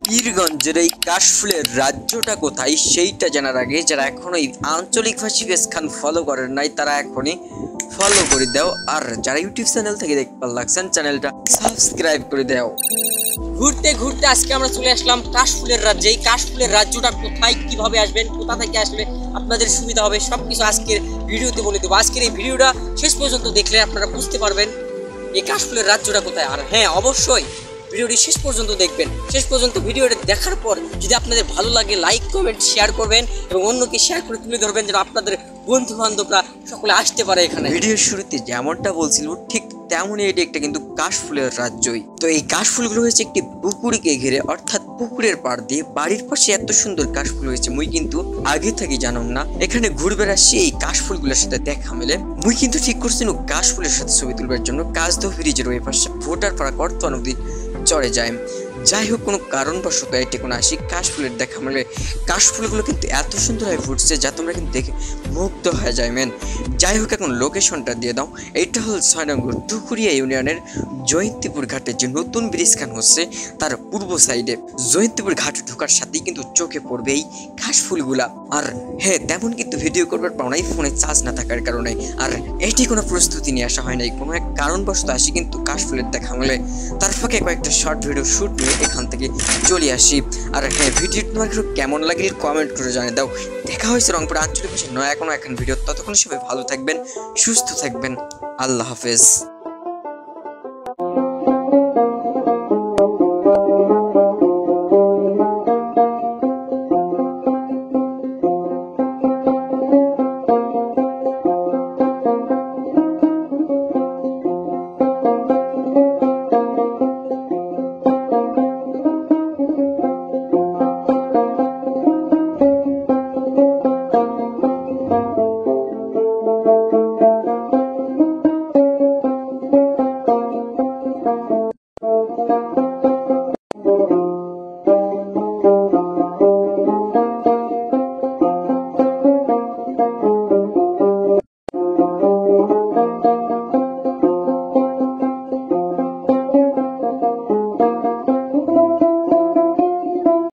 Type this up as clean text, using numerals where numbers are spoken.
পীরগঞ্জের এই কাশফুলের রাজ্যটা কোথায় সেইটা জানার আগে যারা এখনো এই আঞ্চলিক ভাষী পেজ খান ফলো করেন নাই তারা এখনই ফলো করে দাও, আর যারা ইউটিউব চ্যানেল থেকে দেখতে লাগছেন চ্যানেলটা সাবস্ক্রাইব করে দাও। ঘুরতে ঘুরতে আজকে আমরা চলে আসলাম কাশফুলের রাজ্যে। এই কাশফুলের রাজ্যটা কোথায়, কিভাবে আসবেন, কোথা থেকে আসলে আপনাদের সুবিধা হবে সবকিছু আজকের ভিডিওতে বলে দেবো। আজকের এই ভিডিওটা শেষ পর্যন্ত দেখলে আপনারা বুঝতে পারবেন এই কাশফুলের রাজ্যটা কোথায়। আর হ্যাঁ, অবশ্যই ভিডিওটি শেষ পর্যন্ত দেখবেন। শেষ পর্যন্ত ভিডিওটা দেখার পর যদি আপনাদের ভালো লাগে লাইক কমেন্ট শেয়ার করবেন এবং অন্যকে শেয়ার করে তুলে ধরবেন যেন আপনাদের বন্ধু বান্ধবরা সকলে আসতে পারে এখানে। ভিডিওর শুরুতে যেমনটা বলছিল ঠিক তেমনই এটি একটা কিন্তু কাশফুলের রাজ্যই। তো এই কাশফুলগুলো হয়েছে একটি পুকুরকে ঘিরে, অর্থাৎ পুকুরের পাড় দিয়ে। বাড়ির পাশে এত সুন্দর কাশফুল হয়েছে মুই কিন্তু আগে থেকে জানাম না। এখানে ঘুরবে আসছি এই কাশফুলগুলোর সাথে দেখা মেলে। মুই কিন্তু ঠিক করছিল কাশফুলের সাথে ছবি তুলবার জন্য কাজদহ ব্রিজের ওই পাশে ভোটার পাড়া করতো নদী চড়ে যায়। যাই হোক, কোনো কারণবশত এটি কোনো আসি কাশফুলের দেখা মেলে। কাশফুলগুলো কিন্তু এত সুন্দরভাবে ফুটছে যা তোমরা কিন্তু দেখে মুগ্ধ হয়ে যায় ম্যান। যাই হোক, এখন লোকেশনটা দিয়ে দাও। এইটা হল ৬ নম্বর টুকুরিয়া ইউনিয়নের জয়ন্তীপুর ঘাটে যে নতুন ব্রিজ খান হচ্ছে তার পূর্ব সাইডে। জয়ন্তীপুর ঘাটে ঢোকার সাথেই কিন্তু চোখে পড়বে এই কাশফুলগুলা। আর হ্যাঁ, তেমন কিন্তু ভিডিও করবার পাও নাই ফোনে চার্জ না থাকার কারণে। আর এটি কোনো প্রস্তুতি নিয়ে আসা হয় নাই, কোনো এক কারণবশত আসি কিন্তু কাশফুলের দেখা মেলে। তার ফাঁকে কয়েকটা শর্ট ভিডিও শ্যুট নিয়ে এখান থেকে চলে আসি। আর হ্যাঁ, ভিডিওটা তোমার কেমন লাগলে কমেন্ট করে জানিয়ে দাও। দেখা হয়েছে রংপুর আঞ্চলিক ভাষায় নয়া কোনো এখন ভিডিও। ততক্ষণ সবাই ভালো থাকবেন, সুস্থ থাকবেন। আল্লাহ হাফেজ।